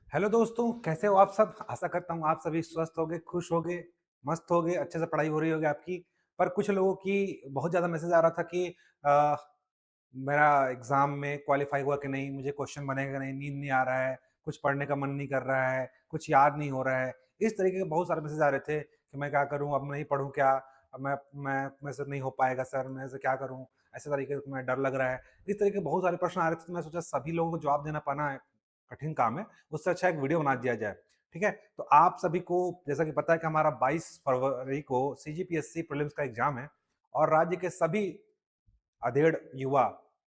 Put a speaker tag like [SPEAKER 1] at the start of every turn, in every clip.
[SPEAKER 1] Hello दोस्तों, कैसे हो आप सब? आशा करता हूँ आप सभी स्वस्थ होंगे, खुश होंगे, मस्त होंगे, अच्छे से पढ़ाई हो रही होगी आपकी। पर कुछ लोगों की बहुत ज़्यादा मैसेज आ रहा था कि अ, मेरा एग्ज़ाम में क्वालीफाई हुआ कि नहीं, मुझे क्वेश्चन बनेगा नहीं, नींद नहीं आ रहा है, कुछ पढ़ने का मन नहीं कर रहा है, कुछ याद नहीं हो रहा है। इस तरीके के बहुत सारे मैसेज आ रहे थे कि मैं क्या करूँ, अब नहीं पढ़ूँ क्या? अब मैं मेरे से नहीं हो पाएगा सर, मैं ऐसे क्या करूँ? ऐसे तरीके से मैं डर लग रहा है। इस तरह के बहुत सारे प्रश्न आ रहे थे, तो मैं सोचा सभी लोगों को जवाब देना पाना कठिन काम है, उससे अच्छा एक वीडियो बना दिया जाए, ठीक है? तो आप सभी को जैसा कि पता है कि हमारा 22 फरवरी को सीजीपीएससी प्रीलिम्स का एग्ज़ाम है और राज्य के सभी अधेड़ युवा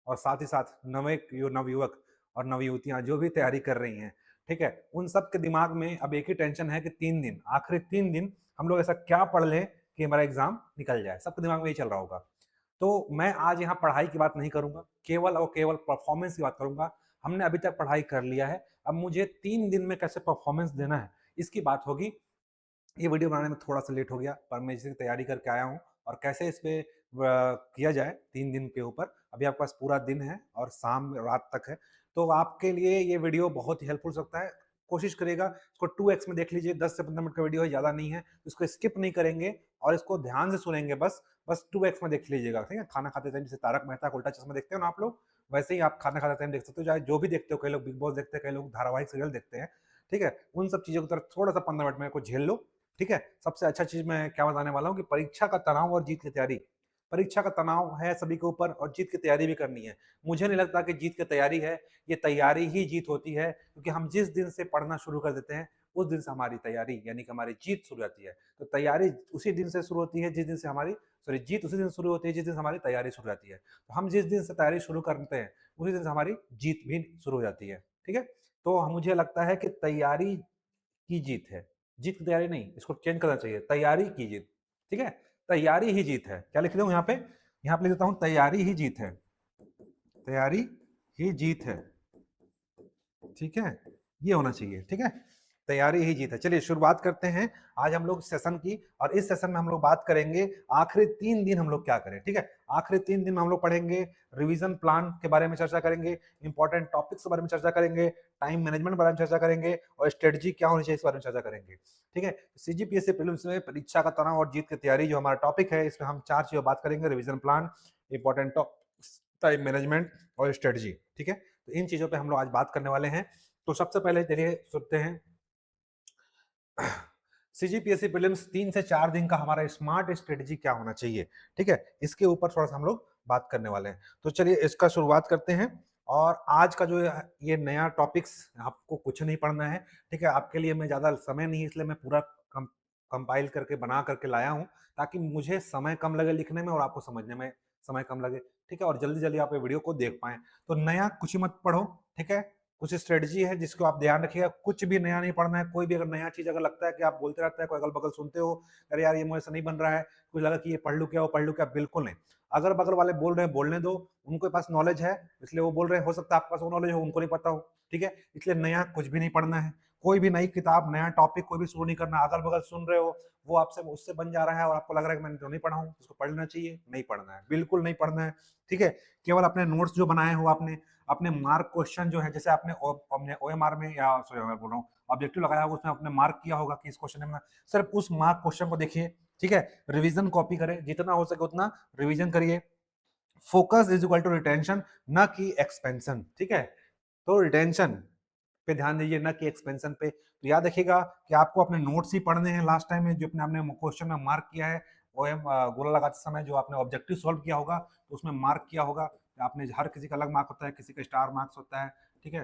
[SPEAKER 1] और साथ ही साथ नवयुवक और नवयुवतियाँ जो भी तैयारी कर रही हैं, ठीक है? उन सब के दिमाग में अब एक ही टेंशन है कि 3 दिन, आखिरी 3 दिन हम लोग ऐसा क्या पढ़ लें कि हमारा एग्ज़ाम निकल जाए? सबके दिमाग में यही चल रहा होगा। तो मैं आज यहाँ पढ़ाई की बात नहीं करूँगा, केवल और केवल परफ़ॉर्मेंस की बात करूँगा। हमने अभी तक पढ़ाई कर लिया है, अब मुझे 3 दिन में कैसे परफ़ॉर्मेंस देना है, इसकी बात होगी। ये वीडियो बनाने में थोड़ा-सा लेट हो गया, पर मैं इसी की तैयारी करके आया हूँ और कैसे इस पे किया जाए 3 दिन के ऊपर। अभी आपके पास पूरा दिन है और शाम रात तक है, तो आपके लिए ये वीडियो बहुत ही हेल्पफुल हो सकता है। कोशिश करिएगा इसको 2x में देख लीजिए, 10 से 15 मिनट का वीडियो है, ज़्यादा नहीं है। इसको स्किप नहीं करेंगे और इसको ध्यान से सुनेंगे बस 2x में देख लीजिएगा, ठीक है? खाना खाते टाइम जैसे तारक मेहता का उल्टा चश्मा देखते हो ना आप लोग, वैसे ही आप खाना खाते टाइम देख सकते हो, चाहे जो भी देखते हो, कई लोग बिग बॉस देखते हैं, कई लोग धारावाहिक सीरियल देखते हैं, ठीक है? उन सब चीज़ों की तरफ थोड़ा-सा 15 मिनट मेरे को झेल लो, ठीक है? सबसे अच्छा चीज़ मैं क्या बताने वाला हूँ कि परीक्षा का तनाव और जीत की तैयारी। परीक्षा का तनाव है सभी के ऊपर और जीत की तैयारी भी करनी है। मुझे नहीं लगता कि जीत की तैयारी है, ये तैयारी ही जीत होती है क्योंकि हम जिस दिन से पढ़ना शुरू कर देते हैं, उस दिन से हमारी तैयारी यानी कि हमारी जीत शुरू हो जाती है। तो तैयारी उसी दिन से शुरू होती है जिस दिन से हमारी सॉरी जीत उसी दिन शुरू होती है जिस दिन से हमारी तैयारी शुरू हो जाती है। तो हम जिस दिन से तैयारी शुरू करते हैं, उसी दिन से हमारी जीत भी शुरू हो जाती है। ठीक है? तो मुझे लगता है कि तैयारी की जीत है। जीत की तैयारी नहीं, इसको चेंज करना चाहिए, तैयारी की जीत, ठीक है? तैयारी ही जीत है। क्या लिख दूँ यहाँ पे? यहाँ पे लिख देता हूँ तैयारी ही जीत है। तैयारी ही जीत है, ठीक है? ये होना चाहिए, ठीक है? तैयारी ही जीत है। चलिए शुरुआत करते हैं आज हम लोग सेशन की और इस सेशन में हम लोग बात करेंगे आखिरी 3 दिन हम लोग क्या करें, ठीक है? आखिरी 3 दिन में हम लोग पढ़ेंगे, रिवीजन प्लान के बारे में चर्चा करेंगे, इंपॉर्टेंट टॉपिक्स के बारे में चर्चा करेंगे, टाइम मैनेजमेंट के बारे में चर्चा करेंगे और स्ट्रेटजी क्या होनी चाहिए इस बारे में चर्चा करेंगे, ठीक है? सीजीपीएससी प्रीलिम्स में परीक्षा का तनाव और जीत की तैयारी जो हमारा टॉपिक है, इसमें हम 4 चीज़ें बात करेंगे, revision plan, important topics, time management और स्ट्रेटजी, ठीक है? तो इन चीज़ों पे हम लोग आज बात करने वाले हैं। तो सबसे पहले चलिए सुनते हैं सीजीपीएससी प्रीलिम्स 3 से 4 दिन का हमारा स्मार्ट स्ट्रेटजी क्या होना चाहिए, ठीक है? इसके ऊपर थोड़ा-सा हम लोग बात करने वाले हैं। तो चलिए इसका शुरुआत करते हैं और आज का जो ये नया टॉपिक्स आपको कुछ नहीं पढ़ना है, ठीक है? आपके लिए मैं ज़्यादा समय नहीं है इसलिए मैं पूरा कम कंपाइल करके बना करके लाया हूँ, ताकि मुझे समय कम लगे लिखने में और आपको समझने में समय कम लगे, ठीक है? और जल्दी-जल्दी आप ये वीडियो को देख पाएँ। तो नया कुछ मत पढ़ो, ठीक है? कुछ स्ट्रेटजी है जिसको आप ध्यान रखिएगा, कुछ भी नया नहीं पढ़ना है, कोई भी अगर नया चीज़ अगर लगता है कि आप बोलते रहते हैं, कोई अगल-बगल सुनते हो, अरे यार ये मुझे से नहीं बन रहा है, कुछ लगा कि ये पढ़ लूँ क्या, वो पढ़ लूँ क्या, बिल्कुल नहीं। अगल-बगल वाले बोल रहे हैं बोलने दो, उनके पास नॉलेज है, इसलिए वो बोल रहे हैं, हो सकता है आपके पास वो नॉलेज हो, उनको नहीं पता हो, ठीक है? इसलिए नया कुछ भी नहीं पढ़ना है, कोई भी नई किताब, नया टॉपिक कोई भी शुरू नहीं करना, अगल-बगल सुन रहे हो, वो आपसे उससे बन जा रहा है और आपको लग रहा है कि मैंने तो नहीं पढ़ा हूँ, उसको पढ़ लेना चाहिए, नहीं पढ़ना है, बिल्कुल नहीं पढ़ना है, ठीक है? केवल अपने नोट्स जो बनाए हो आपने, अपने मार्क क्वेश्चन जो है जैसे आपने अपने ओएमआर में या सॉरी मैं बोल रहा हूँ ऑब्जेक्टिव लगाया होगा उसमें आपने मार्क किया होगा कि इस क्वेश्चन में सिर्फ उस मार्क क्वेश्चन को देखिए, ठीक है? रिवीजन कॉपी करें, जितना हो सके उतना रिवीजन करिए। Focus is equal to retention, न कि एक्सपेंशन, ठीक है? तो रिटेंशन पे ध्यान दीजिए, न कि एक्सपेंशन पे। तो याद रखिएगा कि आपको अपने नोट्स ही पढ़ने हैं लास्ट टाइम में जो अपने आपने क्वेश्चन में मार्क किया है, ओएम गोला लगाते समय जो आपने ऑब्जेक्टिव सॉल्व किया होगा तो उसमें मार्क किया होगा। आपने हर किसी का अलग मार्क होता है, किसी का स्टार मार्क्स होता है, ठीक है?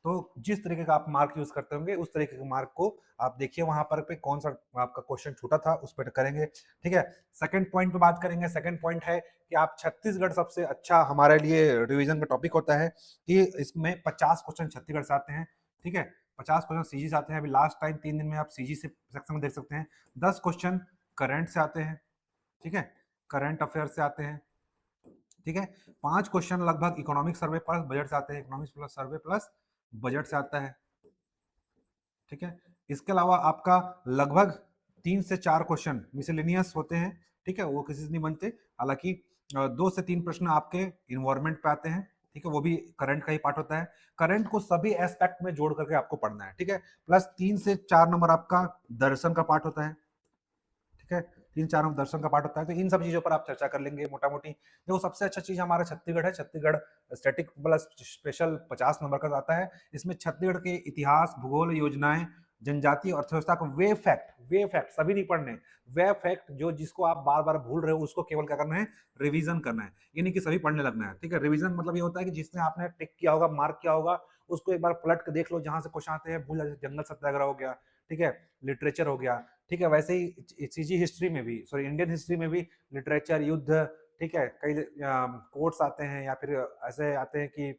[SPEAKER 1] तो जिस तरीके का आप मार्क यूज करते होंगे उस तरीके के मार्क को आप देखिए वहां पर पे कौन सा आपका क्वेश्चन छूटा था उस पर करेंगे, ठीक है? सेकंड पॉइंट पे बात करेंगे। सेकंड पॉइंट है कि आप छत्तीसगढ़ सबसे अच्छा हमारे लिए रिवीजन का टॉपिक होता है कि इसमें 50 क्वेश्चन छत्तीसगढ़ से आते हैं, ठीक है? 50 क्वेश्चन सीजी से आते हैं। अभी लास्ट टाइम 3 दिन में आप सीजी से सेक्शन में देख सकते हैं। 10 क्वेश्चन करंट से आते हैं, ठीक है? करंट अफेयर से आते हैं, ठीक है? 5 क्वेश्चन लगभग इकोनॉमिक सर्वे प्लस बजट से आते हैं, इकोनॉमिक्स प्लस सर्वे प्लस बजट से आता है, ठीक है? इसके अलावा आपका लगभग 3 से 4 क्वेश्चन मिसलेनियस होते हैं, ठीक है? वो किसी से नहीं बनते। हालाँकि 2 से 3 प्रश्न आपके एनवायरनमेंट पे आते हैं, ठीक है, वो भी करंट का ही पार्ट होता है। करंट को सभी एस्पेक्ट में जोड़ करके आपको पढ़ना है, ठीक है। प्लस 3 से 4 नंबर आपका दर्शन का पार्ट होता है, ठीक है। 3-4 नंबर दर्शन का पार्ट होता है, तो इन सब चीजों पर आप चर्चा कर लेंगे मोटा-मोटी। देखो सबसे अच्छा चीज हमारा छत्तीसगढ़ है, Chhattisgarh static plus special 50 number का आता है। इसमें छत्तीसगढ़ के इतिहास, भूगोल, योजनाएं, जनजातीय अर्थव्यवस्था का वे फैक्ट सभी नहीं पढ़ने, वे फैक्ट जो जिसको आप बार-बार भूल रहे हो उसको केवल क्या करना है, रिवीजन करना है। ये नहीं कि सभी पढ़ने लगना है, ठीक है। रिवीजन मतलब ये होता है कि जिसने आपने टिक किया होगा, मार्क किया होगा, उसको एक बार पलट के देख लो, जहां से क्वेश्चन आते हैं भूल जाते, जंगल सत्याग्रह हो गया, ठीक है, लिटरेचर हो गया, ठीक है। वैसे ही सीजी हिस्ट्री में भी, सॉरी इंडियन हिस्ट्री में भी लिटरेचर, युद्ध, ठीक है, कई कोट्स आते हैं या फिर ऐसे आते हैं कि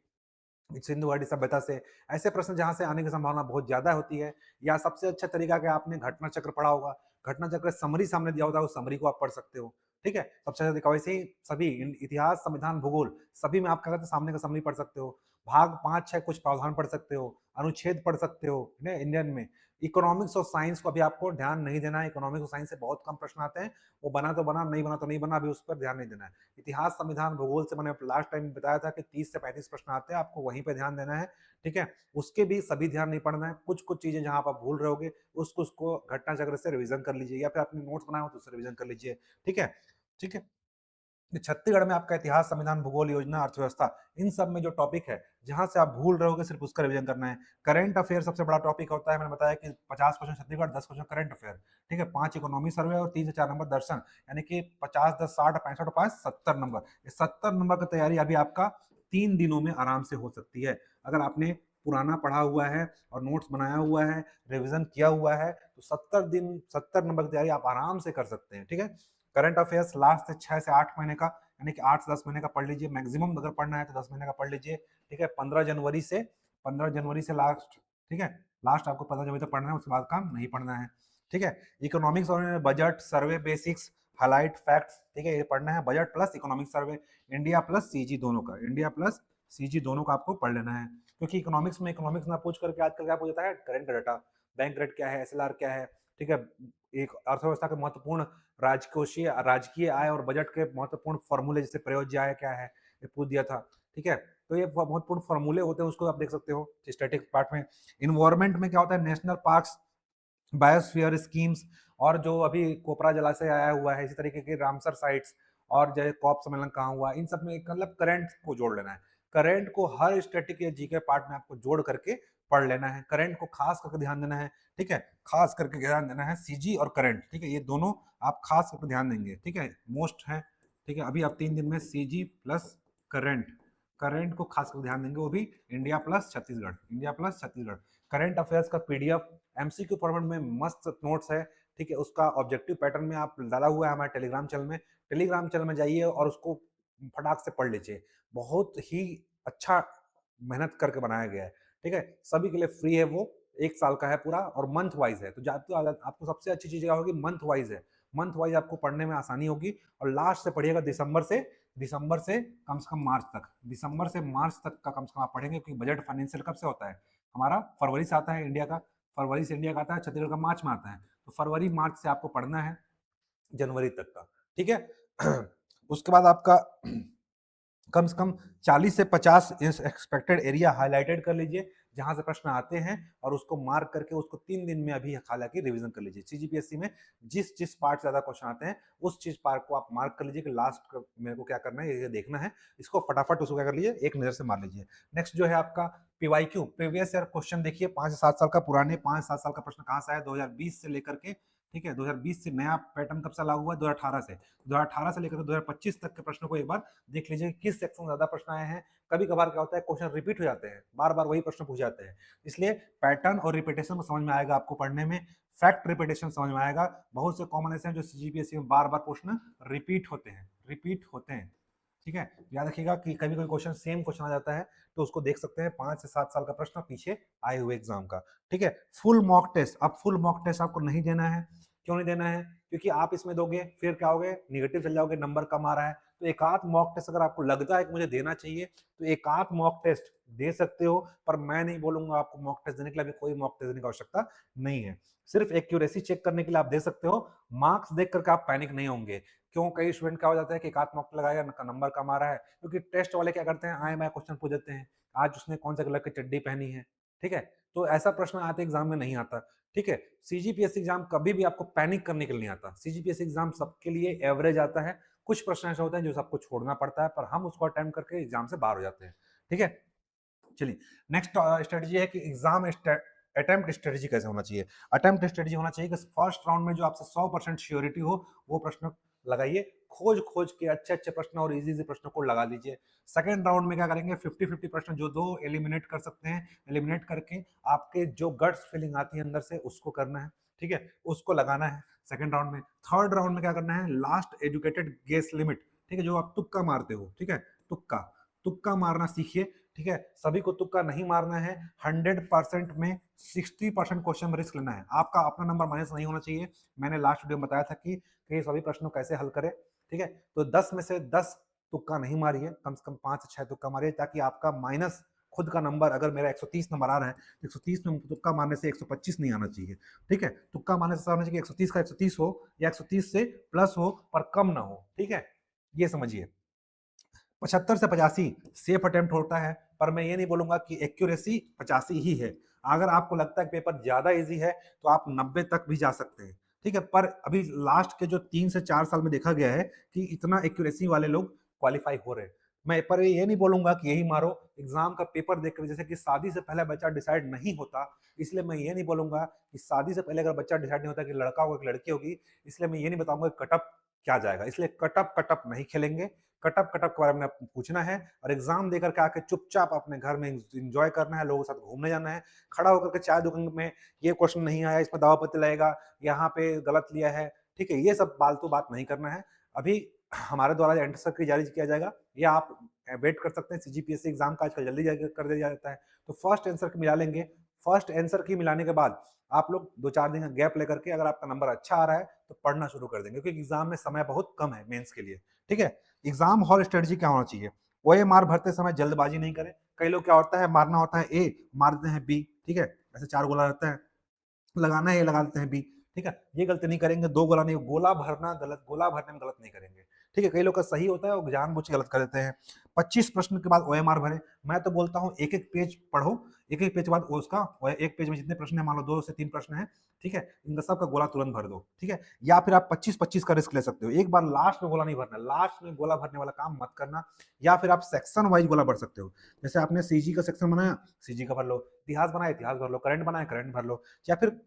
[SPEAKER 1] सिंधु घाटी सभ्यता से, ऐसे प्रश्न जहां से आने की संभावना बहुत ज्यादा होती है। या सबसे अच्छा तरीका क्या, आपने घटना चक्र पढ़ा होगा, घटना चक्र समरी सामने दिया होता है, उस समरी को आप पढ़ सकते हो, ठीक है। सबसे अच्छा तरीका वैसे ही सभी इतिहास, संविधान, भूगोल सभी में आप क्या करते हैं, सामने का समरी पढ़ सकते हो। भाग 5-6 कुछ प्रावधान पढ़ सकते हो, अनुच्छेद पढ़ सकते हो, इंडियन में। इकोनॉमिक्स और साइंस को अभी आपको ध्यान नहीं देना है, इकोनॉमिक्स और साइंस से बहुत कम प्रश्न आते हैं, वो बना तो बना, नहीं बना तो नहीं बना, अभी उस पर ध्यान नहीं देना है। इतिहास, संविधान, भूगोल से मैंने लास्ट टाइम बताया था कि 30 से 35 प्रश्न आते हैं, आपको वहीं पे ध्यान देना है, ठीक है। उसके भी सभी ध्यान नहीं पढ़ना है, कुछ कुछ चीजें जहां आप भूल रहे होगे उसको घटना चक्र से रिवीजन कर लीजिए, या फिर आपने नोट्स बनाए हो तो उससे रिवीजन कर लीजिए, ठीक है, ठीक है। छत्तीसगढ़ में आपका इतिहास, संविधान, भूगोल, योजना, अर्थव्यवस्था, इन सब में जो टॉपिक है जहां से आप भूल रहे होगे सिर्फ उसका रिवीजन करना है। करंट अफेयर सबसे बड़ा टॉपिक होता है, मैंने बताया कि 50 question Chhattisgarh, 10 question current affair, ठीक है। 5 इकोनॉमी सर्वे और 3 से 4 नंबर दर्शन, यानी कि 50, 10, 60, 65 और 5 70 नंबर। ये 70 नंबर की तैयारी अभी आपका 3 दिनों में आराम से हो सकती है, अगर आपने पुराना पढ़ा हुआ है और नोट्स बनाया हुआ है, रिवीजन किया हुआ है, तो 70 नंबर की तैयारी आप आराम से कर सकते हैं, ठीक है। करंट अफेयर्स लास्ट से 6 से 8 महीने का, यानी कि 8 से 10 महीने का पढ़ लीजिए, मैक्सिमम अगर पढ़ना है तो 10 महीने का पढ़ लीजिए, ठीक है। 15 जनवरी से लास्ट, ठीक है, लास्ट आपको 15 जनवरी तक पढ़ना है, उसके बाद काम नहीं पढ़ना है, ठीक है। इकोनॉमिक्स और बजट सर्वे बेसिक्स, हाईलाइट फैक्ट्स, ठीक है, ये पढ़ना है, budget plus economic survey, India plus CG दोनों का, इंडिया प्लस सीजी दोनों का आपको पढ़ लेना है। क्योंकि इकोनॉमिक्स ना पूछ करके आजकल क्या पूछ जाता है, करंट डाटा, बैंक रेट क्या है, एसएलआर क्या है, ठीक है। एक अर्थव्यवस्था के महत्वपूर्ण राजकोषीय राजकीय आय और बजट के महत्वपूर्ण फॉर्मूले, जैसे प्रयोज्य आय क्या है, ये पूछ दिया था, ठीक है। तो ये महत्वपूर्ण फॉर्मूले होते हैं, उसको आप देख सकते हो स्टैटिक पार्ट में। इन्वायरमेंट में क्या होता है, नेशनल पार्क्स, बायोस्फीयर स्कीम्स, और जो अभी कोपरा जलाशय आया हुआ है, इसी तरीके के रामसर साइट्स, और जो कॉप सम्मेलन कहाँ हुआ, इन सब में मतलब करंट को जोड़ लेना है। करंट को हर स्टैटिक या जीके पार्ट में आपको जोड़ करके पढ़ लेना है, करंट को खास करके ध्यान देना है, ठीक है। खास करके ध्यान देना है सीजी और करंट, ठीक है, ये दोनों आप खास करके ध्यान देंगे, ठीक है, मोस्ट है, ठीक है। अभी आप 3 दिन में सीजी प्लस करंट, करंट को खास कर ध्यान देंगे, वो भी India plus Chhattisgarh, India plus Chhattisgarh. Current affairs का पीडीएफ एमसीक्यू फॉर्मेट में मस्त नोट्स है, ठीक है। उसका ऑब्जेक्टिव पैटर्न में आप डाला हुआ है हमारे टेलीग्राम चैनल में, टेलीग्राम चैनल में जाइए और उसको फटाक से पढ़ लीजिए, बहुत ही अच्छा मेहनत करके बनाया गया है, ठीक है। सभी के लिए फ्री है वो, 1 साल का है पूरा, और मंथ वाइज है, तो जाते हो आपको सबसे अच्छी चीज क्या होगी, मंथ वाइज है, मंथ वाइज आपको पढ़ने में आसानी होगी। और लास्ट से पढ़िएगा दिसंबर से कम से कम मार्च तक, दिसंबर से मार्च तक का कम से कम आप पढ़ेंगे, क्योंकि बजट फाइनेंशियल कब से होता है हमारा, फरवरी से आता है इंडिया का, फरवरी से इंडिया का आता है, छत्तीसगढ़ का मार्च में आता है, तो फरवरी मार्च से आपको पढ़ना है जनवरी तक का, ठीक है। उसके बाद आपका कम से कम 40 से 50 एक्सपेक्टेड एरिया हाईलाइटेड कर लीजिए, जहां से प्रश्न आते हैं, और उसको मार्क करके उसको 3 दिन में अभी हालांकि रिवीजन कर लीजिए। सीजीपीएससी में जिस जिस पार्ट से ज्यादा क्वेश्चन आते हैं, उस चीज पार्ट को आप मार्क कर लीजिए कि लास्ट मेरे को क्या करना है, ये देखना है, इसको फटाफट उसको क्या कर लीजिए, एक नजर से मार लीजिए। नेक्स्ट जो है आपका पीवाईक्यू, प्रीवियस ईयर क्वेश्चन देखिए, 5 से 7 साल का पुराने, 5 से 7 साल का प्रश्न कहाँ से आया, 2020 से लेकर के, ठीक है, 2020 से नया पैटर्न कब से लागू हुआ, 2018 से लेकर 2025 तक के प्रश्नों को एक बार देख लीजिए, किस सेक्शन में ज्यादा प्रश्न आए हैं। कभी कभार क्या होता है, क्वेश्चन रिपीट हो जाते हैं, बार बार वही प्रश्न पूछ जाते हैं, इसलिए पैटर्न और रिपीटेशन को समझ में आएगा आपको पढ़ने में, फैक्ट रिपीटेशन समझ में आएगा। बहुत से कॉमन ऐसे हैं जो सीजीपीएससी में बार बार प्रश्न रिपीट होते हैं, ठीक है। याद रखिएगा कि कभी कोई क्वेश्चन सेम क्वेश्चन आ जाता है, तो उसको देख सकते हैं 5 से 7 साल का प्रश्न पीछे आए हुए एग्जाम का, ठीक है। फुल मॉक टेस्ट, अब फुल मॉक टेस्ट आपको नहीं देना है, क्यों नहीं देना है, क्योंकि आप इसमें दोगे फिर क्या होगे, निगेटिव चल जाओगे, नंबर कम आ रहा है। तो एक आध मॉक टेस्ट अगर आपको लगता है कि मुझे देना चाहिए, तो एक आध मॉक टेस्ट दे सकते हो, पर मैं नहीं बोलूँगा आपको मॉक टेस्ट देने के लिए, अभी कोई मॉक टेस्ट देने की आवश्यक्ता नहीं है। सिर्फ़ एक्यूरेसी चेक करने के लिए आप दे सकते हो, मार्क्स देख कर के आप पैनिक नहीं होंगे। क्यों? कई स्टूडेंट क्या हो जाता है कि एक आध मॉक लगाया, नंबर कम आ रहा है, क्योंकि टेस्ट वाले क्या करते हैं, आए-बाए क्वेश्चन पूछ देते हैं, आज उसने कौन-से कलर की चड्डी पहनी है, ठीक है? तो ऐसा प्रश्न आते एग्ज़ाम में नहीं आता, ठीक है? सीजीपीएससी एग्ज़ाम कभी भी आपको पैनिक करने के लिए नहीं आता। सीजीपीएससी एग्ज़ाम सबके लिए एवरेज आता है, कुछ प्रश्न ऐसे होते हैं जो सबको छोड़ना पड़ता है, पर हम उसको अटेम्प्ट करके एग्ज़ाम से बाहर हो जाते हैं, ठीक है? चलिए, नेक्स्ट स्ट्रेटजी है कि एग्जाम अटेम्प्ट स्ट्रेटजी कैसे होना चाहिए। अटेम्प्ट स्ट्रेटजी होना चाहिए कि फर्स्ट राउंड में जो आपसे 100% श्योरिटी हो, वो प्रश्न लगाइए, खोज खोज के अच्छे अच्छे प्रश्न और इजी इजी प्रश्नों को लगा लीजिए। सेकंड राउंड में क्या करेंगे, 50-50 प्रश्न जो दो एलिमिनेट कर सकते हैं, एलिमिनेट करके आपके जो गट्स फीलिंग आती है अंदर से उसको करना है, ठीक है, उसको लगाना है सेकंड राउंड में। थर्ड राउंड में क्या करना है, लास्ट एजुकेटेड गेस लिमिट, ठीक है, जो आप तुक्का मारते हो, ठीक है, तुक्का तुक्का मारना सीखिए, ठीक है, सभी को तुक्का नहीं मारना है। 100% में 60% क्वेश्चन में रिस्क लेना है, आपका अपना नंबर माइनस नहीं होना चाहिए। मैंने लास्ट वीडियो में बताया था कि सभी प्रश्नों कैसे हल करें, ठीक है, तो 10 में से 10 तुक्का नहीं मारिए, कम से कम 5 से 6 तुक्का मारिए, ताकि आपका माइनस खुद का नंबर, अगर मेरा 130 नंबर आ रहा है, 130 में तुक्का मारने से 125 नहीं आना चाहिए, ठीक है, तुक्का मारने से आना चाहिए 130 का 130 हो, या 130 से प्लस हो पर कम ना हो, ठीक है, ये समझिए। 75 से 85 सेफ अटेम्प्ट होता है, पर मैं ये नहीं बोलूंगा कि एक्यूरेसी 85 ही है। अगर आपको लगता है कि पेपर ज्यादा इजी है, तो आप 90 तक भी जा सकते हैं, ठीक है, पर अभी लास्ट के जो 3 से 4 साल में देखा गया है कि इतना एक्यूरेसी वाले लोग क्वालिफाई हो रहे हैं। मैं पर ये नहीं बोलूंगा कि यही मारो एग्जाम का पेपर देखकर, जैसे कि शादी से पहले बच्चा डिसाइड नहीं होता, इसलिए मैं ये नहीं बोलूंगा कि शादी से पहले अगर बच्चा डिसाइड नहीं होता कि लड़का होगा कि लड़की होगी, इसलिए मैं ये नहीं बताऊंगा कटअप क्या जाएगा, इसलिए कटअप कटअप नहीं खेलेंगे। कटअप कटअप के बारे में पूछना है, और एग्जाम देकर के आके चुपचाप अपने घर में एंजॉय करना है, लोगों के साथ घूमने जाना है। खड़ा होकर के चाय दुकान में ये क्वेश्चन नहीं आया, इसमें दावा पत्र लगेगा, यहाँ पे गलत लिया है, ठीक है, ये सब फालतू बात नहीं करना है। अभी हमारे द्वारा आंसर की जारी किया जाएगा, या आप वेट कर सकते हैं, सीजीपीएससी एग्जाम का आजकल जल्दी कर दिया जाता है, तो फर्स्ट आंसर की मिला लेंगे। फर्स्ट आंसर की मिलाने के बाद आप लोग 2-4 दिन का गैप लेकर के, अगर आपका नंबर अच्छा आ रहा है तो पढ़ना शुरू कर देंगे, क्योंकि एग्जाम में समय बहुत कम है मेंस के लिए, ठीक है। एग्जाम हॉल स्ट्रेटजी क्या होना चाहिए, ओएमआर भरते समय जल्दबाजी नहीं करें। कई लोग क्या होता है, मारना होता है ए, मार देते हैं बी, ठीक है, ऐसे 4 गोला रहता है, लगाना है ये लगा देते हैं बी, ठीक है, ये गलती नहीं करेंगे, 2 गोला नहीं, गोला भरना गलत, गोला भरने में गलत नहीं करेंगे, ठीक है। कई लोग का सही होता है, वो जानबूझ के गलत कर देते हैं। 25 प्रश्न के बाद ओएमआर भरें। मैं तो बोलता हूँ एक एक पेज पढ़ो, एक एक पेज के बाद उसका, एक पेज में जितने प्रश्न है, मान लो 2 से 3 प्रश्न है, ठीक है, इनका सबका गोला तुरंत भर दो, ठीक है। या फिर आप 25-25 का रिस्क ले सकते हो, एक बार लास्ट में गोला नहीं भरना, लास्ट में गोला भरने वाला काम मत करना। या फिर आप सेक्शन वाइज गोला भर सकते हो, जैसे आपने सीजी का सेक्शन बनाया, सीजी का भर लो, इतिहास बनाया, इतिहास भर लो, करंट बनाया, करंट भर लो, या फिर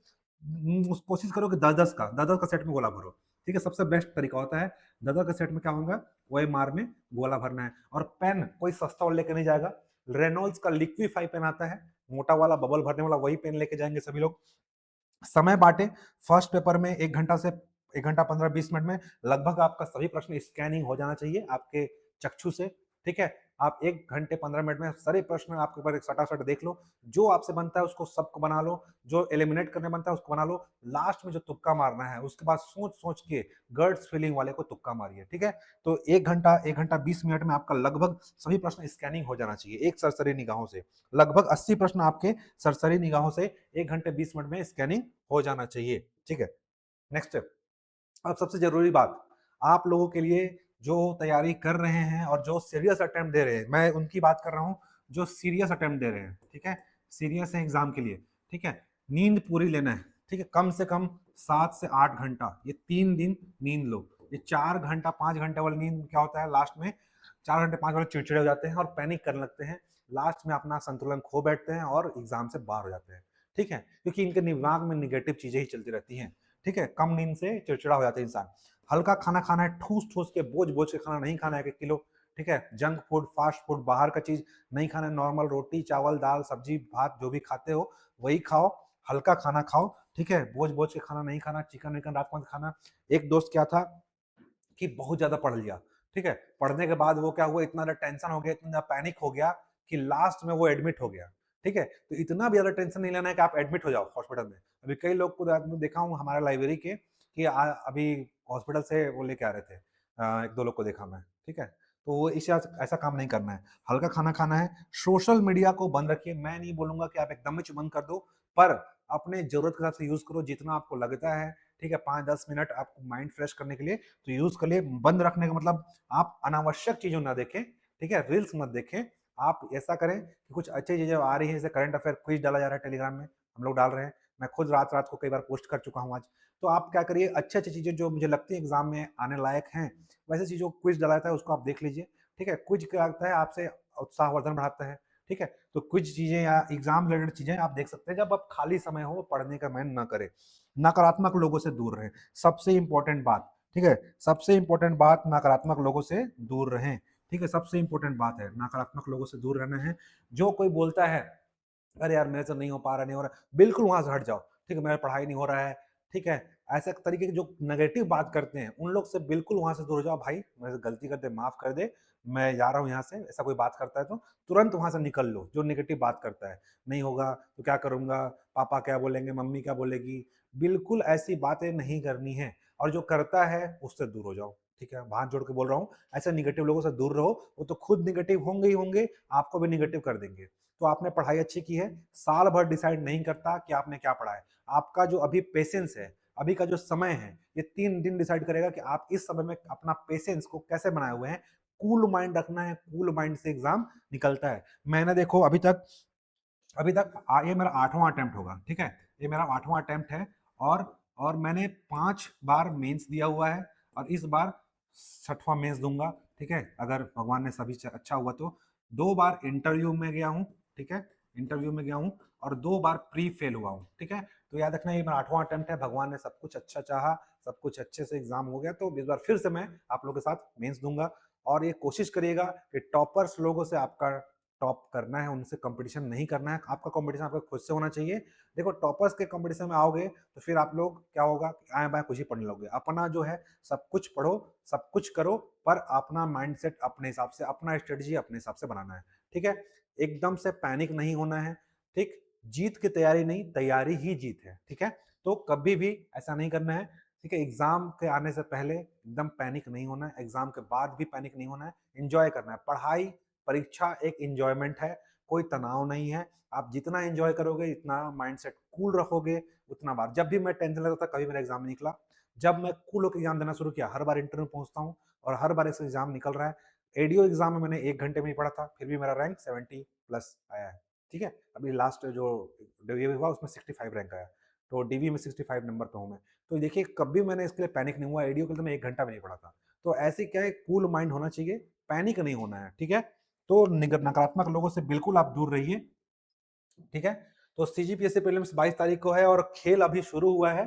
[SPEAKER 1] कोशिश करो कि 10-10 का सेट में गोला भरो, ठीक है, सबसे बेस्ट तरीका होता है। 10-10 का सेट में क्या होगा, वही मार में गोला भरना है। और पेन कोई सस्ता और लेके नहीं जाएगा, रेनॉल्ड्स का लिक्विफाई पेन आता है, मोटा वाला बबल भरने वाला, वही पेन लेके जाएंगे सभी लोग। समय बांटे, फर्स्ट पेपर में 1 घंटा से 1 घंटा 15-20 मिनट में लगभग आपका सभी प्रश्न स्कैनिंग हो जाना चाहिए आपके चक्षु से, ठीक है। आप 1 घंटे 15 मिनट में सारे प्रश्न आपके ऊपर सटासट देख लो, जो आपसे बनता है उसको सबको बना लो, जो एलिमिनेट करने बनता है उसको बना लो, लास्ट में जो तुक्का मारना है उसके बाद सोच सोच के गर्ड्स फीलिंग वाले को तुक्का मारिए, ठीक है। तो 1 घंटा 20 मिनट में आपका लगभग सभी प्रश्न स्कैनिंग हो जाना चाहिए एक सरसरी निगाहों से, लगभग 80 प्रश्न आपके सरसरी निगाहों से 1 घंटे 20 मिनट में स्कैनिंग हो जाना चाहिए, ठीक है। नेक्स्ट, अब सबसे जरूरी बात, आप लोगों के लिए जो तैयारी कर रहे हैं और जो सीरियस अटेम्प्ट दे रहे हैं, मैं उनकी बात कर रहा हूं जो सीरियस अटेम्प्ट दे रहे हैं, ठीक है, सीरियस है एग्जाम के लिए, ठीक है। नींद पूरी लेना है, ठीक है, कम से कम 7 से 8 घंटा, ये 3 दिन नींद लो। ये 4 घंटा 5 घंटे वाली नींद क्या होता है, लास्ट में 4 घंटे 5 वाले चिड़चिड़े हो जाते हैं और पैनिक करने लगते हैं, लास्ट में अपना संतुलन खो बैठते हैं और एग्जाम से बाहर हो जाते हैं, ठीक है, क्योंकि इनके दिमाग में निगेटिव चीजें ही चलती रहती हैं, ठीक है। कम नींद से चिड़चिड़ा हो जाता है इंसान। हल्का खाना खाना है, ठूस ठूस के बोझ बोझ के खाना नहीं खाना है 1 किलो, ठीक है। जंक फूड, फास्ट फूड, बाहर का चीज नहीं खाना है, नॉर्मल रोटी चावल दाल सब्जी भात जो भी खाते हो वही खाओ, हल्का खाना खाओ, ठीक है, बोझ बोझ के खाना नहीं खाना, चिकन विकन रात को मत खाना। एक दोस्त क्या था कि बहुत ज्यादा पढ़ लिया, ठीक है, पढ़ने के बाद वो क्या हुआ, इतना ज्यादा टेंशन हो गया, इतना ज्यादा पैनिक हो गया कि लास्ट में वो एडमिट हो गया, ठीक है। तो इतना भी ज्यादा टेंशन नहीं लेना है कि आप एडमिट हो जाओ हॉस्पिटल में। अभी कई लोग को देखा हूँ हमारे लाइब्रेरी के कि अभी हॉस्पिटल से वो लेके आ रहे थे, 1-2 लोग को देखा मैं, ठीक है। तो वो इस ऐसा काम नहीं करना है, हल्का खाना खाना है। सोशल मीडिया को बंद रखिए, मैं नहीं बोलूँगा कि आप एकदम ही बंद कर दो, पर अपने ज़रूरत के हिसाब से यूज़ करो, जितना आपको लगता है, ठीक है? 5-10 मिनट आपको माइंड फ्रेश करने के लिए तो यूज़ कर लिए। बंद रखने का मतलब आप अनावश्यक चीज़ों ना देखें, ठीक है? रील्स मत देखें। आप ऐसा करें कि कुछ अच्छी चीज़ें आ रही हैं, जैसे करंट अफेयर क्विज़ डाला जा रहा है टेलीग्राम में, हम लोग डाल रहे हैं। मैं खुद रात-रात को कई बार पोस्ट कर चुका हूँ आज। तो आप क्या करिए, अच्छी-अच्छी चीज़ें जो मुझे लगती है एग्ज़ाम में आने लायक हैं, वैसे चीज़ों को क्विज़ डला जाता है, उसको आप देख लीजिए, ठीक है? क्विज़ क्या करता है, आपसे उत्साहवर्धन बढ़ाता है, ठीक है? तो क्विज़ चीज़ें या एग्ज़ाम रिलेटेड चीज़ें आप देख सकते हैं जब आप खाली समय हो, पढ़ने का मन ना करे। नकारात्मक लोगों से दूर रहें, सबसे इम्पोर्टेंट बात, ठीक है? सबसे इम्पोर्टेंट बात, नकारात्मक लोगों से दूर रहें, ठीक है? सबसे इम्पोर्टेंट बात है, नकारात्मक लोगों से दूर रहना है। जो कोई बोलता है, अरे यार मेरे से नहीं हो पा रहा, नहीं हो रहा, बिल्कुल वहाँ से हट जाओ, ठीक है? मेरा पढ़ाई नहीं हो रहा है, ठीक है? ऐसे तरीके के जो नेगेटिव बात करते हैं, उन लोग से बिल्कुल वहाँ से दूर हो जाओ, भाई मेरे से गलती कर दे, माफ़ कर दे, मैं जा रहा हूँ यहाँ से, ऐसा कोई बात करता है तो तुरंत वहाँ से निकल लो, जो नेगेटिव बात करता है। नहीं होगा तो क्या करूँगा, पापा क्या बोलेंगे, मम्मी क्या बोलेगी, बिल्कुल ऐसी बातें नहीं करनी है, और जो करता है उससे दूर हो जाओ, ठीक है? हाथ जोड़ के बोल रहा हूँ, ऐसे नेगेटिव लोगों से दूर रहो, वो तो खुद नेगेटिव होंगे ही होंगे, आपको भी नेगेटिव कर देंगे। तो आपने पढ़ाई अच्छी की है, साल भर डिसाइड नहीं करता कि आपने क्या पढ़ा है। आपका जो अभी पेशेंस है, अभी का जो समय है, ये 3 दिन डिसाइड करेगा कि आप इस समय में अपना पेशेंस को कैसे बनाए हुए हैं। कूल माइंड रखना है, कूल माइंड से एग्ज़ाम निकलता है। मैंने देखो अभी तक ये मेरा 8वां अटेम्प्ट होगा, ठीक है? ये मेरा 8वां अटेम्प्ट है, और मैंने 5 बार मेंस दिया हुआ है, और इस बार 6वां मेंस दूँगा, ठीक है? अगर भगवान ने सभी च अच्छा हुआ तो। 2 बार इंटरव्यू में गया हूँ, ठीक है? इंटरव्यू में गया हूँ, और 2 बार प्री फेल हुआ हूँ, ठीक है? तो याद रखना, ये मेरा 8वां अटेम्प्ट है, भगवान ने सब कुछ अच्छा चाहा, सब कुछ अच्छे से एग्ज़ाम हो गया, तो इस बार फिर से मैं आप लोगों के साथ मेंस दूँगा। और ये कोशिश करिएगा कि टॉपर्स लोगों से आपका टॉप करना है, उनसे कॉम्पिटिशन नहीं करना है, आपका कॉम्पिटिशन आपका खुद से होना चाहिए। देखो, टॉपर्स के कॉम्पिटिशन में आओगे तो फिर आप लोग क्या होगा, आएँ-बाएँ कुछ ही पढ़ने लगोगे। अपना जो है सब कुछ पढ़ो, सब कुछ करो, पर अपना माइंडसेट अपने हिसाब से, अपना स्ट्रेटजी अपने हिसाब से बनाना है, ठीक है? एकदम से पैनिक नहीं होना है, ठीक? जीत की तैयारी नहीं, तैयारी ही जीत है, ठीक है? तो कभी भी ऐसा नहीं करना है, ठीक है? एग्ज़ाम के आने से पहले एकदम पैनिक नहीं होना है, एग्ज़ाम के बाद भी पैनिक नहीं होना है, एन्जॉय करना है। पढ़ाई, परीक्षा एक एन्जॉयमेंट है, कोई तनाव नहीं है। आप जितना एन्जॉय करोगे, इतना माइंडसेट कूल रखोगे, उतना बार जब भी मैं टेंशन लेता था, कभी मेरा एग्ज़ाम नहीं निकला। जब मैं कूल होके एग्ज़ाम देना शुरू किया, हर बार इंटरव्यू पहुँचता हूँ, और हर बार ऐसे एग्ज़ाम निकल रहा है। एडीओ एग्ज़ाम में मैंने 1 घंटे में ही पढ़ा था, फिर भी मेरा रैंक 70 प्लस आया है, ठीक है? अभी लास्ट जो डीवीए हुआ उसमें 65 रैंक आया, तो डीवी में 65 नंबर पे हूँ मैं। तो देखिए, कभी मैंने इसके लिए पैनिक नहीं हुआ, एडीओ के लिए तो मैं 1 घंटा भी नहीं पढ़ा था। तो ऐसे क्या है, कूल माइंड होना चाहिए, पैनिक नहीं होना है, ठीक है? तो नकारात्मक लोगों से बिल्कुल आप दूर रहिए, ठीक है? तो सीजीपीएससी प्रीलिम्स 22 तारीख को है, और खेल अभी शुरू हुआ है,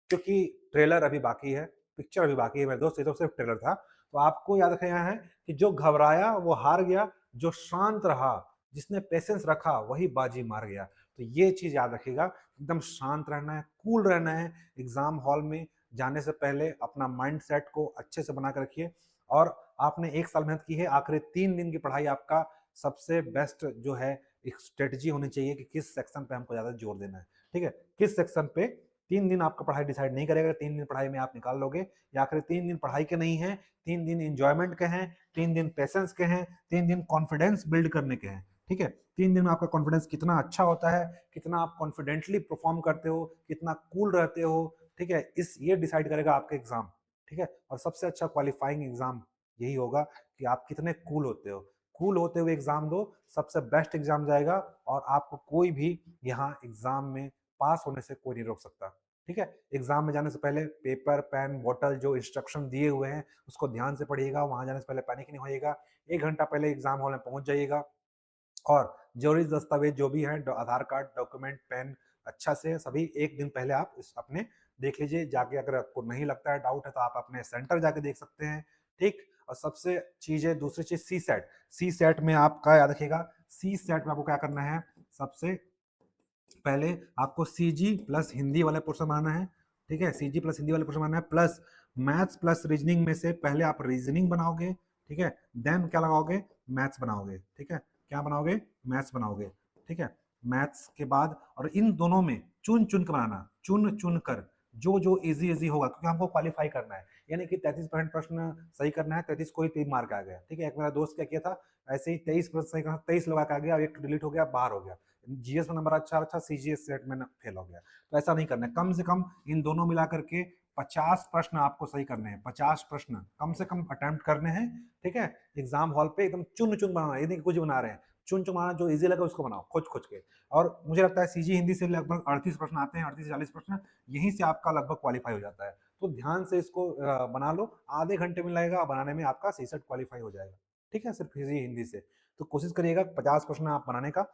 [SPEAKER 1] क्योंकि ट्रेलर अभी बाकी है, पिक्चर अभी बाकी है मेरे दोस्त, ये तो सिर्फ ट्रेलर था। तो आपको याद रखना है कि जो घबराया वो हार गया, जो शांत रहा, जिसने पेशेंस रखा, वही बाजी मार गया। तो ये चीज़ याद रखिएगा, एकदम शांत रहना है, कूल रहना है। एग्ज़ाम हॉल में जाने से पहले अपना माइंडसेट को अच्छे से बना के रखिए, और आपने 1 साल मेहनत की है, आखिरी 3 दिन की पढ़ाई आपका सबसे बेस्ट जो है, एक स्ट्रेटजी होनी चाहिए कि किस सेक्शन पे हमको ज़्यादा जोर देना है, ठीक है? किस सेक्शन पे 3 दिन आपका पढ़ाई डिसाइड नहीं करेगा, 3 दिन पढ़ाई में आप निकाल लोगे, या आखिरी 3 दिन पढ़ाई के नहीं हैं, 3 दिन एन्जॉयमेंट के हैं, 3 दिन पेशेंस के हैं, 3 दिन कॉन्फिडेंस बिल्ड करने के हैं, ठीक है? 3 दिन में आपका कॉन्फिडेंस कितना अच्छा होता है, कितना आप कॉन्फिडेंटली परफॉर्म करते हो, कितना कूल रहते हो, ठीक है? ये डिसाइड करेगा आपका एग्ज़ाम, ठीक है? और सबसे अच्छा क्वालिफाइंग एग्ज़ाम यही होगा कि आप कितने कूल होते हो। कूल होते हुए एग्ज़ाम दो, सबसे बेस्ट एग्ज़ाम जाएगा, और आपको कोई भी यहाँ एग्ज़ाम में पास होने से कोई नहीं रोक सकता, ठीक है? एग्ज़ाम में जाने से पहले पेपर, पेन, बॉटल जो इंस्ट्रक्शन दिए हुए हैं, उसको ध्यान से पढ़िएगा, वहाँ जाने से पहले पैनिक नहीं होइएगा, 1 घंटा पहले एग्ज़ाम हॉल में पहुँच जाइएगा, और ज़रूरी दस्तावेज़ जो भी हैं, आधार कार्ड, डॉक्यूमेंट, पेन, अच्छा से सभी 1 दिन पहले आप इस अपने देख लीजिए, जाके अगर आपको नहीं लगता है, डाउट है, तो आप अपने सेंटर जाके देख सकते हैं, ठीक? और सबसे दूसरी चीज़ सीसैट। सीसैट में आपका याद रखिएगा, सीसैट में आपको क्या करना है, सबसे पहले आपको सीजी प्लस हिंदी वाला पोर्शन बनाना है, ठीक है? सीजी प्लस हिंदी वाला पोर्शन बनाना है, प्लस मैथ्स प्लस रीजनिंग में से पहले आप रीजनिंग बनाओगे, ठीक है? देन क्या लगाओगे, मैथ्स बनाओगे, ठीक है? क्या बनाओगे, मैथ्स बनाओगे, ठीक है? मैथ्स के बाद, और इन दोनों में चुन चुन कर बनाना, चुन चुन कर, जो जो इजी इजी होगा, क्योंकि हमको क्वालिफाई करना है। यानी कि 33% प्रश्न सही करना है, 33 को ही 3 मार्क आ गया, ठीक है। एक मेरा दोस्त क्या किया था, ऐसे ही 23 प्रश्न सही करा, 23 लगा के आ गया और 1 डिलीट हो गया, बाहर हो गया। जीएस में नंबर अच्छा, सीजीएस सेट में फेल हो गया। तो ऐसा नहीं करना है, कम से कम इन दोनों मिला करके 50 प्रश्न आपको सही करने हैं, 50 प्रश्न कम से कम अटेम्प्ट करने हैं, ठीक है। एग्जाम हॉल पे एकदम चुन चुन बनाना, ये नहीं कि कुछ बना रहे हैं, चुन चुन बनाना, जो इजी लगे उसको बनाओ, खोज खोज के। और मुझे लगता है सीजी हिंदी से लगभग 38 प्रश्न आते हैं, 38 से 40 प्रश्न, यहीं से आपका लगभग क्वालिफाई हो जाता है। तो ध्यान से इसको बना लो, आधे घंटे में लगेगा बनाने में, आपका सी सेट क्वालिफाई हो जाएगा, ठीक है, सिर्फ सीजी हिंदी से। तो कोशिश करिएगा 50 प्रश्न आप बनाने का,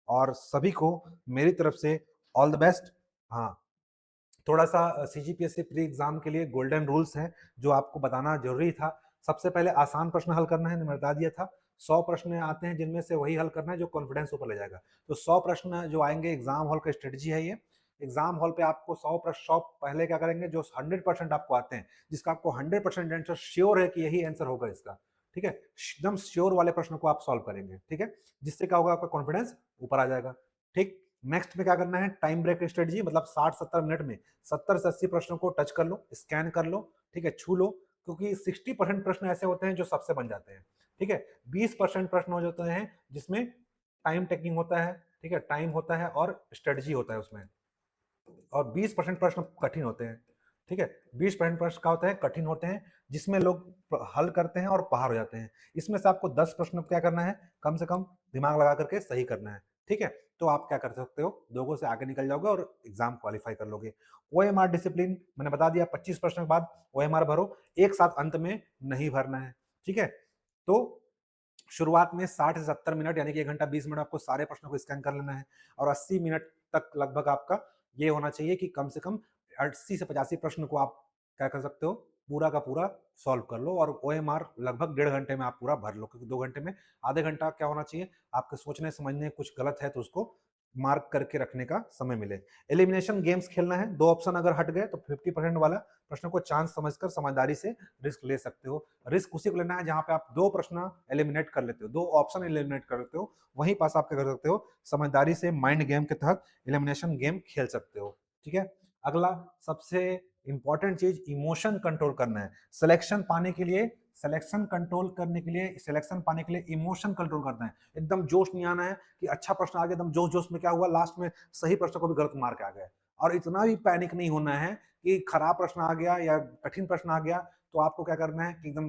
[SPEAKER 1] और सभी को मेरी तरफ से ऑल द बेस्ट। हाँ, थोड़ा सा सीजीपीएससी प्री एग्जाम के लिए गोल्डन रूल्स हैं जो आपको बताना जरूरी था। सबसे पहले आसान प्रश्न हल करना है, मैंने बता दिया था। 100 प्रश्न आते हैं जिनमें से वही हल करना है जो कॉन्फिडेंस ऊपर ले जाएगा। तो 100 प्रश्न जो आएंगे, एग्जाम हॉल का स्ट्रेटजी है ये। एग्जाम हॉल पे आपको 100 प्रश्न, 100 पहले क्या करेंगे, जो 100% आपको आते हैं, जिसका आपको 100% आंसर श्योर है कि यही आंसर होगा इसका, ठीक है, एकदम श्योर वाले प्रश्न को आप सॉल्व करेंगे, ठीक है, जिससे क्या होगा, आपका कॉन्फिडेंस ऊपर आ जाएगा, ठीक। नेक्स्ट में क्या करना है, टाइम ब्रेक स्ट्रेटजी, मतलब 60-70 मिनट में 70 से 80 प्रश्नों को टच कर लो, स्कैन कर लो, ठीक है, छू लो, क्योंकि 60% प्रश्न ऐसे होते हैं जो सबसे बन जाते हैं, ठीक है। 20% प्रश्न हो जाते हैं जिसमें टाइम टेकिंग होता है, ठीक है, टाइम होता है और स्ट्रेटजी होता है उसमें, और 20% प्रश्न कठिन होते हैं, ठीक है। 20% प्रश्न क्या होता है, कठिन होते हैं, जिसमें लोग हल करते हैं और बाहर हो जाते हैं। इसमें से आपको 10 प्रश्न क्या करना है, कम से कम दिमाग लगा करके सही करना है, ठीक है। तो आप क्या कर सकते हो, लोगों से आगे निकल जाओगे और एग्जाम क्वालिफाई कर लोगे। ओएमआर डिसिप्लिन मैंने बता दिया, 25 प्रश्न के बाद ओएमआर भरो, एक साथ अंत में नहीं भरना है, ठीक है। तो शुरुआत में 60 से 70 मिनट, यानी कि 1 घंटा 20 मिनट आपको सारे प्रश्नों को स्कैन कर लेना है, और 80 मिनट तक लगभग आपका ये होना चाहिए कि कम से कम 80 से 85 प्रश्न को आप क्या कर सकते हो, पूरा का पूरा सॉल्व कर लो, और ओएमआर लगभग 1.5 घंटे में आप पूरा भर लो, क्योंकि 2 घंटे में आधे घंटा क्या होना चाहिए, आपके सोचने समझने कुछ गलत है तो उसको मार्क करके रखने का समय मिले। एलिमिनेशन गेम्स खेलना है, 2 ऑप्शन अगर हट गए तो 50% वाला प्रश्न को चांस समझकर समझदारी से रिस्क ले सकते हो। रिस्क उसी को लेना है जहां पे आप 2 प्रश्न एलिमिनेट कर लेते हो, 2 ऑप्शन एलिमिनेट कर लेते हो, वहीं पास आप क्या कर सकते हो, समझदारी से माइंड गेम के तहत एलिमिनेशन गेम खेल सकते हो, ठीक है। अगला सबसे इंपॉर्टेंट चीज, इमोशन कंट्रोल करना है। सिलेक्शन पाने के लिए, सिलेक्शन कंट्रोल करने के लिए, सिलेक्शन पाने के लिए इमोशन कंट्रोल करना है। एकदम जोश नहीं आना है कि अच्छा प्रश्न आ गया, एकदम जोश जोश में क्या हुआ, लास्ट में सही प्रश्न को भी गलत मार्क आ गया। और इतना भी पैनिक नहीं होना है कि खराब प्रश्न आ गया या कठिन प्रश्न आ गया तो आपको क्या करना है कि एकदम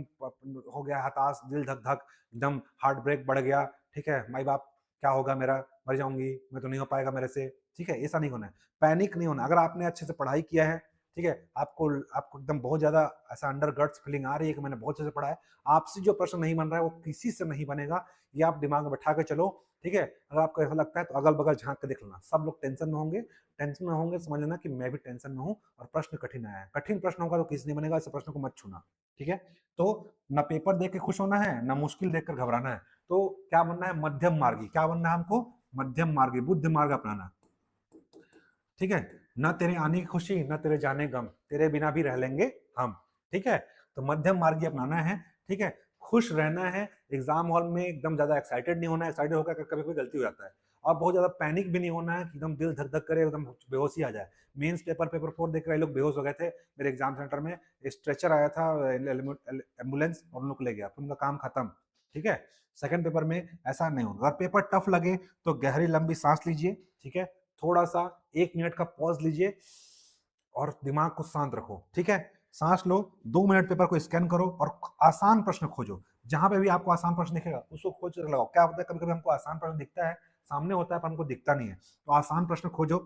[SPEAKER 1] हो गया हताश, दिल धक धक, एकदम हार्ट ब्रेक बढ़ गया, ठीक है, माई बाप क्या होगा मेरा, मर जाऊंगी मैं, तो नहीं हो पाएगा मेरे से, ठीक है, ऐसा नहीं होना है, पैनिक नहीं होना। अगर आपने अच्छे से पढ़ाई किया है, ठीक है, आपको आपको एकदम बहुत ज्यादा ऐसा अंडर गट्स फीलिंग आ रही है कि मैंने बहुत अच्छे से पढ़ा है, आपसे जो प्रश्न नहीं बन रहा है वो किसी से नहीं बनेगा, ये आप दिमाग में बैठा के चलो, ठीक है। अगर आपको ऐसा लगता है तो अगल बगल झांक के देख लेना, सब लोग टेंशन में होंगे, टेंशन में होंगे, समझ लेना कि मैं भी टेंशन में हूँ, और प्रश्न कठिन आया है, कठिन प्रश्न होगा तो किसी नहीं बनेगा, ऐसे प्रश्न को मत छूना, ठीक है। तो ना पेपर देख के खुश होना है, ना मुश्किल देखकर घबराना है, तो क्या बनना है, मध्यम मार्गी, क्या बनना है हमको, मध्यम मार्गी, बुद्ध मार्ग अपनाना, ठीक है। ना तेरे आने की खुशी, ना तेरे जाने गम, तेरे बिना भी रह लेंगे हम, ठीक है। तो मध्यम मार्गी अपनाना है, ठीक है। खुश रहना है, एग्जाम हॉल में एकदम ज्यादा एक्साइटेड नहीं होना है, एक्साइटेड होकर कभी कभी गलती हो जाता है, और बहुत ज्यादा पैनिक भी नहीं होना है कि एकदम दिल धक धक करे, एकदम बेहोशी आ जाए। मेंस पेपर 4 देख रहे लोग बेहोश हो गए थे मेरे एग्जाम सेंटर में, स्ट्रेचर आया था, एम्बुलेंस, और उन लोग को ले गया, उनका काम खत्म, ठीक है। सेकंड पेपर में ऐसा नहीं होगा। अगर पेपर टफ लगे तो गहरी लंबी सांस लीजिए, ठीक है, थोड़ा सा 1 मिनट का पॉज लीजिए और दिमाग को शांत रखो, ठीक है। सांस लो, 2 मिनट पेपर को स्कैन करो और आसान प्रश्न खोजो, जहां पे भी आपको आसान प्रश्न दिखेगा उसको खोज कर लगाओ। क्या होता है, कभी कभी हमको आसान प्रश्न दिखता है, सामने होता है पर हमको दिखता नहीं है, तो आसान प्रश्न खोजो।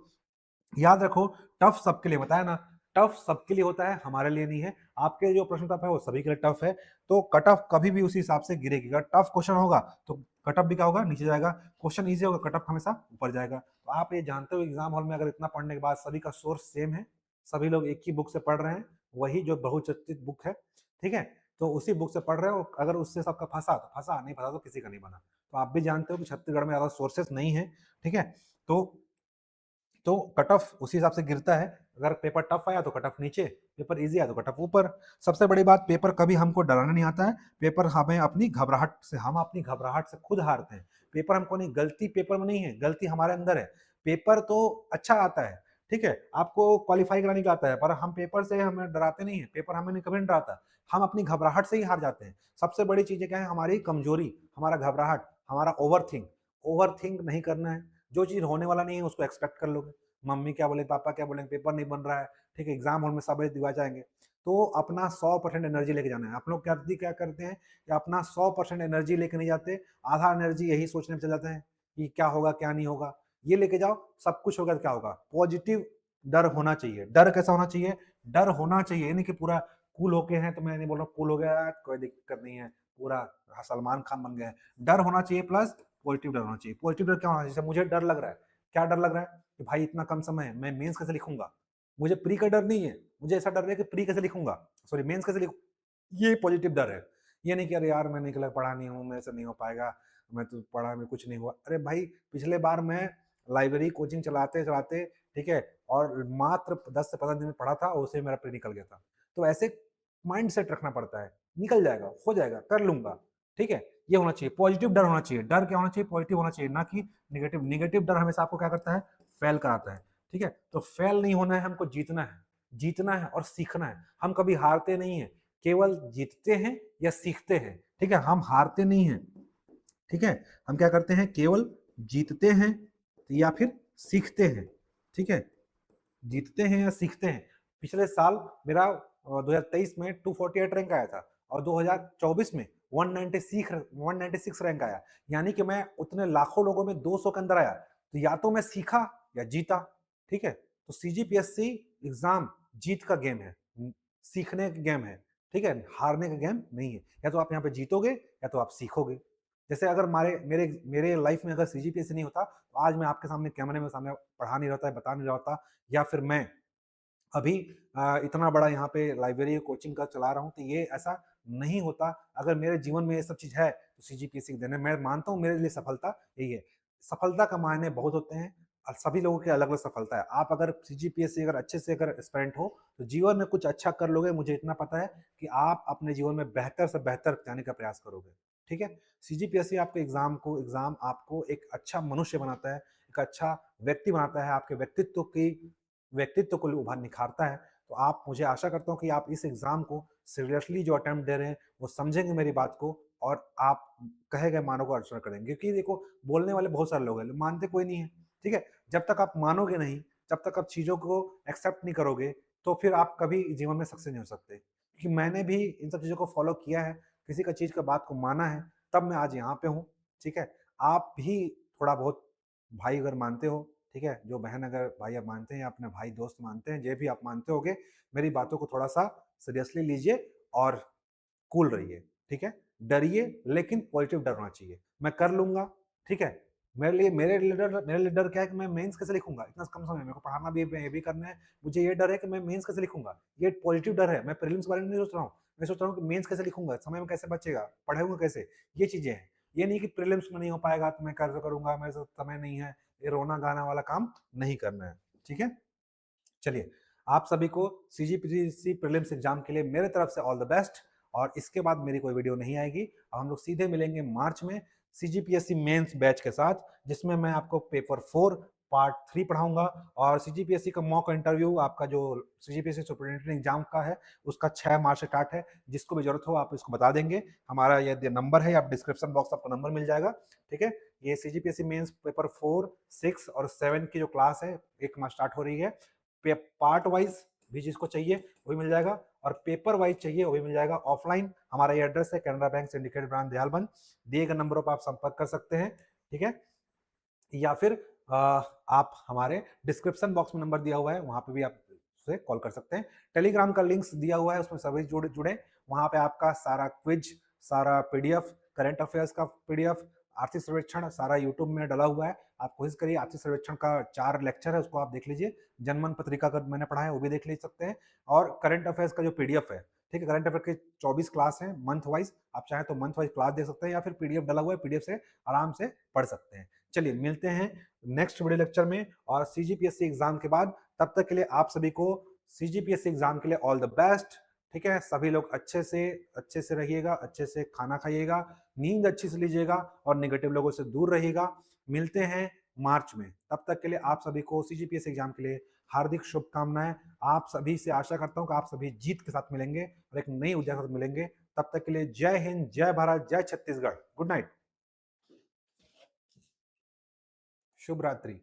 [SPEAKER 1] याद रखो, टफ सबके लिए, बताया ना, टफ सबके लिए होता है, हमारे लिए नहीं है। आपके जो प्रश्न टफ है वो सभी के लिए टफ है, तो कट ऑफ कभी भी उसी हिसाब से गिरेगी। अगर टफ क्वेश्चन होगा तो कट ऑफ भी क्या होगा, नीचे जाएगा, क्वेश्चन इजी होगा कट ऑफ हमेशा ऊपर जाएगा। तो आप ये जानते हो एग्जाम हॉल में अगर इतना पढ़ने के बाद सभी का सोर्स सेम है, सभी लोग एक ही बुक से पढ़ रहे हैं, वही जो बहुचर्चित बुक है, ठीक है, तो उसी बुक से पढ़ रहे हो, अगर उससे सबका फंसा तो फंसा, नहीं फंसा तो किसी का नहीं बना। तो आप भी जानते हो कि छत्तीसगढ़ में ज्यादा सोर्सेस नहीं है, ठीक है, तो कट ऑफ उसी हिसाब से गिरता है। अगर पेपर टफ आया तो कट ऑफ नीचे, पेपर इजी आया तो कट ऑफ ऊपर। सबसे बड़ी बात, पेपर कभी हमको डराना नहीं आता है, पेपर हमें अपनी घबराहट से, हम अपनी घबराहट से खुद हारते हैं। पेपर हमको नहीं, गलती पेपर में नहीं है, गलती हमारे अंदर है। पेपर तो अच्छा आता है, ठीक है? आपको क्वालीफाई कराने का आता है, पर हम पेपर से हमें डराते नहीं हैं, पेपर हमें कभी नहीं डराता। हम अपनी घबराहट से ही हार जाते हैं। सबसे बड़ी चीज़ें क्या है? हमारी कमज़ोरी, हमारा घबराहट, हमारा ओवरथिंक। ओवरथिंक नहीं करना है, जो चीज़ होने वाला नहीं है उसको एक्सपेक्ट कर लोगे। मम्मी क्या बोलेंगी, पापा क्या बोलेंगे, पेपर नहीं बन रहा है, ठीक है? एग्ज़ाम हॉल में सब बजे दिवा जाएँगे। तो अपना 100% एनर्जी लेके जाना है। आप लोग क्या करते हैं कि अपना 100% एनर्जी लेके नहीं जाते, आधा एनर्जी यही सोचने में चले जाते हैं कि क्या होगा, क्या नहीं होगा। ये लेके जाओ, सब कुछ होगा तो क्या होगा? पॉजिटिव डर होना चाहिए। डर कैसा होना चाहिए? डर होना चाहिए, ये नहीं कि पूरा कूल होके हैं, तो मैं नहीं बोल रहा हूँ कूल हो गया यार, कोई दिक्कत नहीं है, पूरा सलमान खान बन गए हैं। डर होना चाहिए प्लस पॉजिटिव डर होना चाहिए। पॉजिटिव डर क्या होना चाहिए? जैसे मुझे डर लग रहा है, क्या डर लग रहा है? कि भाई इतना कम समय है, मैं मेंस कैसे लिखूँगा? मुझे प्री का डर नहीं है, मुझे ऐसा डर है कि प्री कैसे लिखूँगा? सॉरी मेंस कैसे लिखूँ? ये पॉजिटिव डर है। ये नहीं कि अरे यार मैं निकला पढ़ा नहीं हूँ, मेरे से नहीं हो पाएगा, मैं तो पढ़ा में कुछ नहीं हुआ। अरे भाई पिछले बार मैं लाइब्रेरी कोचिंग चलाते-चलाते, ठीक है? और मात्र 10 से 15 दिन में पढ़ा था और उसे मेरा प्री निकल गया था। तो ऐसे माइंडसेट रखना पड़ता है, निकल जाएगा, हो जाएगा, कर लूँगा, ठीक है? ये होना चाहिए, पॉजिटिव डर होना चाहिए। डर क्या होना चाहिए? पॉजिटिव होना चाहिए, ना कि नेगेटिव। नेगेटिव डर हमेशा आपको क्या करता है? फेल कराता है, ठीक है? तो फेल नहीं होना है, हमको जीतना है। जीतना है और सीखना है। हम कभी हारते नहीं हैं, केवल जीतते हैं या सीखते हैं, ठीक है? हम हारते नहीं हैं, ठीक है? हम क्या करते हैं? केवल जीतते हैं या फिर सीखते हैं, ठीक है? जीतते हैं या सीखते हैं। पिछले साल मेरा 2023 में 248 रैंक आया था और 2024 में 196 रैंक आया। यानी कि मैं उतने लाखों लोगों में 200 के अंदर आया। तो या तो मैं सीखा या जीता, ठीक है? तो सीजीपीएससी एग्ज़ाम जीत का गेम है, सीखने का गेम है, ठीक है? हारने का गेम नहीं है। या तो आप यहाँ पे जीतोगे या तो आप सीखोगे। जैसे अगर मारे मेरे मेरे लाइफ में अगर सीजीपीएससी नहीं होता, तो आज मैं आपके सामने कैमरे में सामने पढ़ा नहीं रहता, बता नहीं रहा होता, या फिर मैं अभी इतना बड़ा यहाँ पे लाइब्रेरी कोचिंग का चला रहा हूँ, तो ये ऐसा नहीं होता। अगर मेरे जीवन में ये सब चीज़ है, तो सीजीपीएससी के देन है। मैं मानता हूँ मेरे लिए सफलता यही है। सफलता का मायने बहुत होते हैं और सभी लोगों की अलग-अलग सफलता है। आप अगर सीजीपीएससी अगर अच्छे से अगर एस्पिरेंट हो, तो जीवन में कुछ अच्छा कर लोगे, मुझे इतना पता है कि आप अपने जीवन में बेहतर से बेहतर जाने का प्रयास करोगे, ठीक है? सीजीपीएससी आपके एग्ज़ाम आपको एक अच्छा मनुष्य बनाता है, एक अच्छा व्यक्ति बनाता है, आपके व्यक्तित्व को उभार निखारता है। तो आप मुझे आशा करता हूँ कि आप इस एग्ज़ाम को सीरियसली जो अटेम्प्ट दे रहे हैं, वो समझेंगे मेरी बात को और आप कहे गए मानों को अनुसरण करेंगे। क्योंकि देखो बोलने वाले बहुत सारे लोग हैं, मानते कोई नहीं है, ठीक है? जब तक आप मानोगे नहीं, जब तक आप चीज़ों को एक्सेप्ट नहीं करोगे, तो फिर आप कभी जीवन में सक्सेस नहीं हो सकते। क्योंकि मैंने भी इन सब चीज़ों को फ़ॉलो किया है, किसी का चीज़ का बात को माना है, तब मैं आज यहाँ पे हूँ, ठीक है? आप भी थोड़ा बहुत भाई अगर मानते हो, ठीक है? जो बहन अगर भाई आप मानते हैं या अपने भाई दोस्त मानते हैं, जो भी आप मानते होगे, मेरी बातों को थोड़ा-सा सीरियसली लीजिए और कूल रहिए, ठीक है? डरिए लेकिन पॉजिटिव डर होना चाहिए। मैं कर लूँगा, ठीक है? मेरे लिए डर क्या है कि मैं मेंस कैसे लिखूँगा? इतना कम समय में मेरे को पढ़ाना भी है, ये भी करना है। मुझे ये डर है कि मैं मेंस कैसे लिखूँगा? ये पॉजिटिव डर है। मैं प्रीलिम्स के बारे में नहीं सोच रहा हूँ। मैं सोच रहा हूँ कि मेंस कैसे लिखूँगा? समय में कैसे बचेगा? पढ़ूँगा कैसे? ये चीज़ें हैं। ये नहीं कि प्रीलिम्स में नहीं हो पाएगा तो मैं कैसे करूँगा? मेरे पास समय नहीं है। ये रोना-गाना वाला काम नहीं करना है, ठीक है? चलिए, आप सभी को सीजीपीसी प्रीलिम्स एग्जाम के लिए मेरे तरफ से ऑल द बेस्ट। और इसके बाद मेरी कोई वीडियो नहीं आएगी और हम लोग सीधे मिलेंगे मार्च में सीजीपीएससी मेंस बैच के साथ, जिसमें मैं आपको पेपर 4 पार्ट 3 पढ़ाऊंगा और सीजीपीएससी का मॉक इंटरव्यू आपका जो सीजीपीएससी सुपरिटेंडेंट एग्जाम का है उसका 6 मार्च से स्टार्ट है। जिसको भी जरूरत हो आप इसको बता देंगे। हमारा ये नंबर है, आप डिस्क्रिप्शन बॉक्स आपको नंबर मिल जाएगा, ठीक है? ये सीजीपीएससी मेंस पेपर 4, 6 और 7 की जो क्लास है 1 मार्च स्टार्ट हो रही है। पार्ट वाइज भी जिसको चाहिए वही मिल जाएगा और पेपर वाइज चाहिए वही मिल जाएगा। ऑफलाइन हमारा ये एड्रेस है, Canara bank syndicate branch Dayalband. दिए गए नंबरों पर आप संपर्क कर सकते हैं, ठीक है? या फिर आप हमारे डिस्क्रिप्शन बॉक्स में नंबर दिया हुआ है, वहां पे भी आप से कॉल कर सकते हैं। टेलीग्राम का लिंक्स दिया हुआ है, उसमें सभी जुड़े वहां पे आपका सारा क्विज, सारा पीडीएफ, करंट अफेयर्स का पीडीएफ, आर्थिक सर्वेक्षण सारा यूट्यूब में डला हुआ है। आप कोशिश करिए, आर्थिक सर्वेक्षण का 4 लेक्चर है उसको आप देख लीजिए। जनमन पत्रिका का मैंने पढ़ा है वो भी देख ले सकते हैं। और करंट अफेयर्स का जो पीडीएफ है, ठीक है? करंट अफेयर के 24 क्लास है मंथ वाइज, आप चाहें तो मंथ वाइज क्लास देख सकते हैं या फिर पीडीएफ डला हुआ है, पीडीएफ से आराम से पढ़ सकते हैं। चलिए मिलते हैं नेक्स्ट वीडियो लेक्चर में और सीजीपीएससी एग्जाम के बाद। तब तक के लिए आप सभी को सीजीपीएससी एग्जाम के लिए ऑल द बेस्ट, ठीक है? सभी लोग अच्छे से रहिएगा, अच्छे से खाना खाइएगा, नींद अच्छी से लीजिएगा और नेगेटिव लोगों से दूर रहिएगा। मिलते हैं मार्च में, तब तक के लिए आप सभी को सीजीपीएससी एग्जाम के लिए हार्दिक शुभकामनाएँ। आप सभी से आशा करता हूँ कि आप सभी जीत के साथ मिलेंगे और एक नई ऊर्जा के साथ मिलेंगे। तब तक के लिए जय हिंद, जय भारत, जय छत्तीसगढ़। Good night. शुभ रात्रि।